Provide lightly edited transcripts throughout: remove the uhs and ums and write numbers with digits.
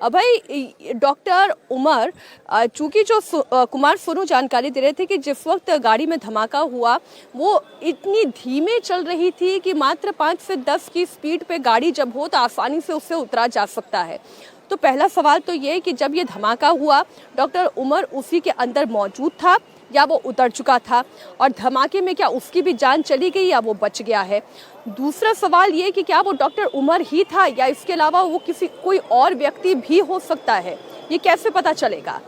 भाई डॉक्टर उमर, चूंकि जो कुमार सोनू जानकारी दे रहे थे कि जिस वक्त गाड़ी में धमाका हुआ वो इतनी धीमे चल रही थी कि मात्र 5 से 10 की स्पीड पे गाड़ी जब हो तो आसानी से उससे उतरा जा सकता है। तो पहला सवाल तो ये कि जब ये धमाका हुआ डॉक्टर उमर उसी के अंदर मौजूद था या वो उतर चुका था, और धमाके में क्या उसकी भी जान चली गई या वो बच गया है। दूसरा सवाल ये कि क्या वो डॉक्टर उमर ही था या इसके अलावा वो कोई और व्यक्ति भी हो सकता है, ये कैसे पता चलेगा?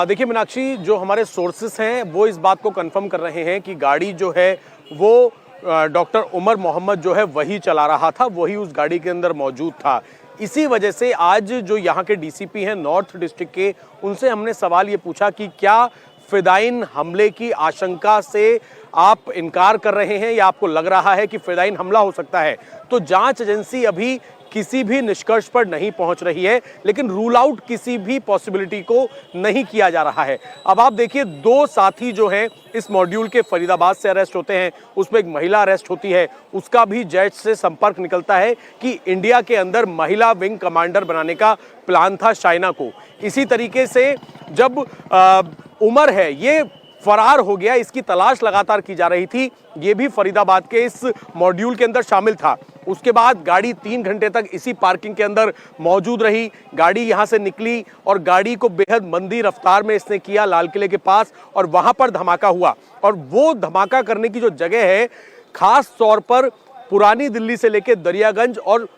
देखिए मीनाक्षी, जो हमारे सोर्सेस हैं वो इस बात को कंफर्म कर रहे हैं कि गाड़ी जो है वो डॉक्टर उमर मोहम्मद जो है वही चला रहा था, वही उस गाड़ी के अंदर मौजूद था। इसी वजह से आज जो यहाँ के डीसीपी हैं नॉर्थ डिस्ट्रिक्ट के, उनसे हमने सवाल ये पूछा कि क्या फिदाइन हमले की आशंका से आप इनकार कर रहे हैं या आपको लग रहा है कि फिदाइन हमला हो सकता है। तो जांच एजेंसी अभी किसी भी निष्कर्ष पर नहीं पहुंच रही है, लेकिन रूल आउट किसी भी पॉसिबिलिटी को नहीं किया जा रहा है। अब आप देखिए, 2 साथी जो हैं इस मॉड्यूल के फरीदाबाद से अरेस्ट होते हैं, उसमें एक महिला अरेस्ट होती है, उसका भी जज से संपर्क निकलता है कि इंडिया के अंदर महिला विंग कमांडर बनाने का प्लान था शाइना को। इसी तरीके से जब उमर है ये फरार हो गया, इसकी तलाश लगातार की जा रही थी, ये भी फरीदाबाद के इस मॉड्यूल के अंदर शामिल था। उसके बाद गाड़ी 3 घंटे तक इसी पार्किंग के अंदर मौजूद रही। गाड़ी यहां से निकली और गाड़ी को बेहद मंदी रफ्तार में इसने किया लाल किले के पास, और वहां पर धमाका हुआ। और वो धमाका करने की जो जगह है, खास तौर पर पुरानी दिल्ली से लेकर दरियागंज, और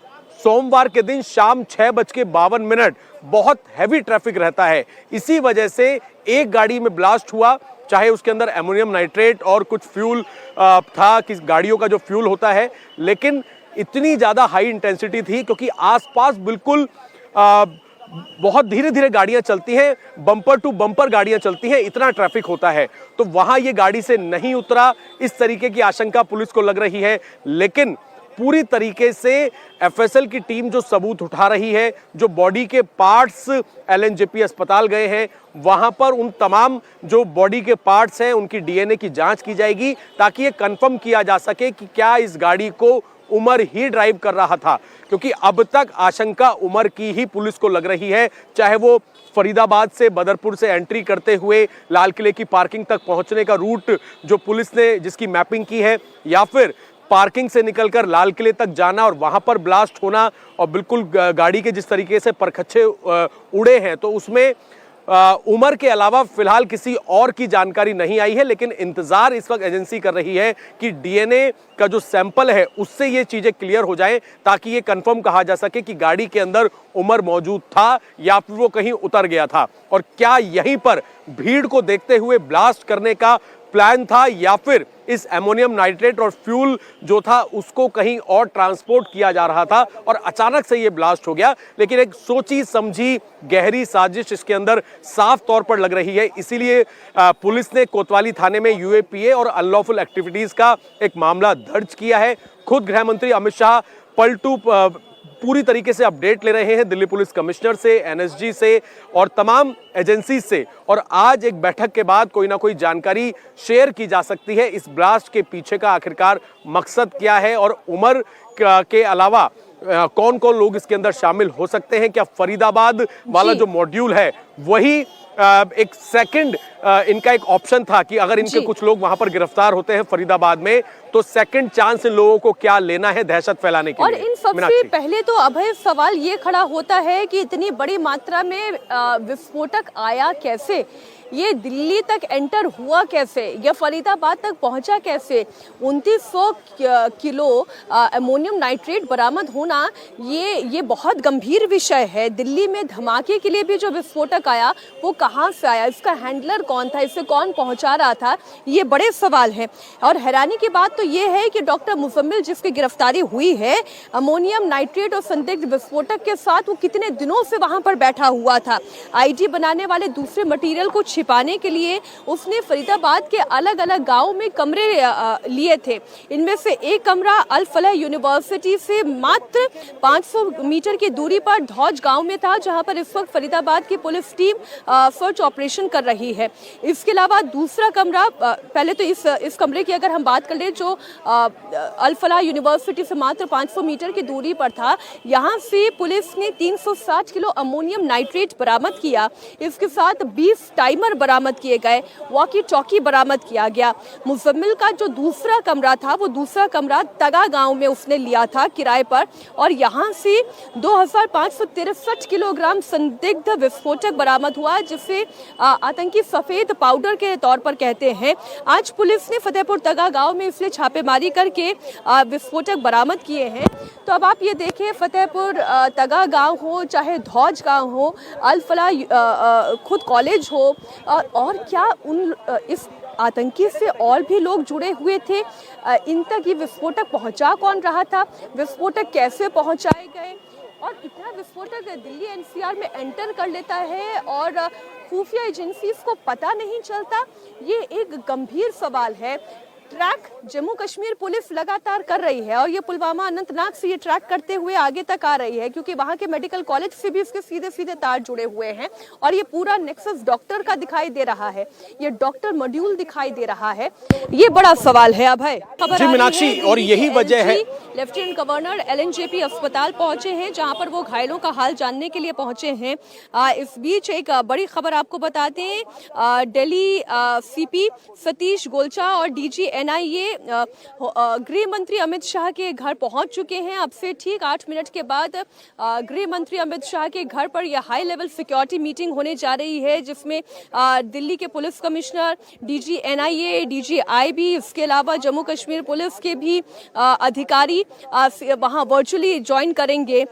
सोमवार के दिन शाम 6:52 बहुत हैवी ट्रैफिक रहता है। इसी वजह से एक गाड़ी में ब्लास्ट हुआ, चाहे उसके अंदर एमोनियम नाइट्रेट और कुछ फ्यूल था, किस गाड़ियों का जो फ्यूल होता है, लेकिन इतनी ज़्यादा हाई इंटेंसिटी थी क्योंकि आसपास बिल्कुल बहुत धीरे धीरे गाड़ियां चलती हैं, बम्पर टू बम्पर गाड़ियां चलती हैं, इतना ट्रैफिक होता है। तो वहां ये गाड़ी से नहीं उतरा, इस तरीके की आशंका पुलिस को लग रही है। लेकिन पूरी तरीके से एफएसएल की टीम जो सबूत उठा रही है, जो बॉडी के पार्ट्स एलएनजेपी अस्पताल गए हैं, वहां पर उन तमाम जो बॉडी के पार्ट्स हैं उनकी डीएनए की जांच की जाएगी, ताकि ये कंफर्म किया जा सके कि क्या इस गाड़ी को उमर ही ड्राइव कर रहा था। क्योंकि अब तक आशंका उमर की ही पुलिस को लग रही है, चाहे वो फरीदाबाद से बदरपुर से एंट्री करते हुए लाल किले की पार्किंग तक पहुंचने का रूट जो पुलिस ने जिसकी मैपिंग की है, या फिर पार्किंग से निकलकर लाल किले तक जाना और वहां पर ब्लास्ट होना, और बिल्कुल गाड़ी के जिस तरीके से परखच्चे उड़े हैं, तो उसमें उमर के अलावा फिलहाल किसी और की जानकारी नहीं आई है। लेकिन इंतजार इस वक्त एजेंसी कर रही है कि डीएनए का जो सैंपल है उससे ये चीजें क्लियर हो जाएं, ताकि ये कंफर्म कहा जा सके कि गाड़ी के अंदर उमर मौजूद था या फिर वो कहीं उतर गया था, और क्या यहीं पर भीड़ को देखते हुए ब्लास्ट करने का प्लान था, या फिर इस एमोनियम नाइट्रेट और फ्यूल जो था उसको कहीं और ट्रांसपोर्ट किया जा रहा था और अचानक से ये ब्लास्ट हो गया। लेकिन एक सोची समझी गहरी साजिश इसके अंदर साफ तौर पर लग रही है। इसीलिए पुलिस ने कोतवाली थाने में यूएपीए और अनलॉफुल एक्टिविटीज का एक मामला दर्ज किया है। खुद गृह मंत्री अमित शाह पलटू पूरी तरीके से अपडेट ले रहे हैं दिल्ली पुलिस कमिश्नर से, एनएसजी से और तमाम एजेंसी से, और आज एक बैठक के बाद कोई ना कोई जानकारी शेयर की जा सकती है इस ब्लास्ट के पीछे का आखिरकार मकसद क्या है, और उमर के अलावा कौन कौन लोग इसके अंदर शामिल हो सकते हैं। क्या फरीदाबाद वाला जो मॉड्यूल है वही एक सेकंड इनका एक ऑप्शन था कि अगर इनके कुछ लोग वहां पर गिरफ्तार होते हैं फरीदाबाद में, तो सेकंड चांस इन लोगों को क्या लेना है दहशत फैलाने के लिए। और इन सबसे पहले तो अभय सवाल ये खड़ा होता है कि इतनी बड़ी मात्रा में विस्फोटक आया कैसे, ये दिल्ली तक एंटर हुआ कैसे, या फरीदाबाद तक पहुंचा कैसे। 2900 किलो अमोनियम नाइट्रेट बरामद होना ये बहुत गंभीर विषय है। दिल्ली में धमाके के लिए भी जो विस्फोटक आया वो कहां से आया, इसका हैंडलर कौन था, इसे कौन पहुंचा रहा था, ये बड़े सवाल हैं। और हैरानी की बात तो ये है कि डॉक्टर मुजम्मिल जिसकी गिरफ्तारी हुई है अमोनियम नाइट्रेट और संदिग्ध विस्फोटक के साथ, वो कितने दिनों से वहां पर बैठा हुआ था। आईडी बनाने वाले दूसरे मटेरियल को छिपाने के लिए उसने फरीदाबाद के अलग अलग गाँव में कमरे लिए थे। इनमें से एक कमरा अल फलाह यूनिवर्सिटी से मात्र 500 मीटर की दूरी पर धौज गांव में था, जहां पर इस वक्त फरीदाबाद की पुलिस टीम सर्च ऑपरेशन कर रही है। इसके अलावा दूसरा कमरा, पहले तो इस कमरे की अगर हम बात कर ले, जो अल फलाह यूनिवर्सिटी से मात्र 500 मीटर की दूरी पर था, यहां से पुलिस ने 360 किलो अमोनियम नाइट्रेट बरामद किया। इसके साथ 20 टाइमर बरामद किए गए, वॉकी टॉकी बरामद किया गया। मुजम्मिल का जो दूसरा कमरा था, वो दूसरा कमरा तगा गांव में उसने लिया था किराए पर, और यहां से 2563 किलोग्राम संदिग्ध विस्फोटक बरामद हुआ, जिसे आतंकी सफेद पाउडर के तौर पर कहते हैं। आज पुलिस ने फतेहपुर तगा गांव में इसलिए छापेमारी करके विस्फोटक बरामद किए हैं। तो अब आप ये देखें, फतेहपुर तगा गांव हो, चाहे धौज गांव हो, अल फलाह खुद कॉलेज हो, और क्या इस आतंकी से और भी लोग जुड़े हुए थे? इन तक ये विस्फोटक पहुंचा कौन रहा था? विस्फोटक कैसे पहुंचाए गए? और इतना विस्फोटक दिल्ली एनसीआर में एंटर कर लेता है और खुफिया एजेंसीज को पता नहीं चलता, ये एक गंभीर सवाल है। ट्रैक जम्मू कश्मीर पुलिस लगातार कर रही है, और ये पुलवामा अनंतनाग से ये ट्रैक करते हुए आगे तक आ रही है, क्योंकि वहां के मेडिकल कॉलेज से भी इसके सीधे सीधे तार जुड़े हुए हैं। और ये पूरा नेक्सस डॉक्टर का दिखाई दे रहा है, ये डॉक्टर मॉड्यूल दिखाई दे रहा है। ये बड़ा सवाल है अभय। जी मीनाक्षी, और यही वजह है लेफ्टिनेंट गवर्नर एलएनजेपी अस्पताल पहुंचे हैं, जहां पर वो घायलों का हाल जानने के लिए पहुंचे हैं। इस बीच एक बड़ी खबर आपको बताते हैं, दिल्ली सीपी सतीश गोलचा और डीजी एनआईए गृह मंत्री अमित शाह के घर पहुंच चुके हैं। अब से ठीक 8 मिनट के बाद गृह मंत्री अमित शाह के घर पर यह हाई लेवल सिक्योरिटी मीटिंग होने जा रही है, जिसमें दिल्ली के police commissioner, DG NIA, DG IB, इसके अलावा जम्मू कश्मीर पुलिस के भी अधिकारी वहां वर्चुअली ज्वाइन करेंगे।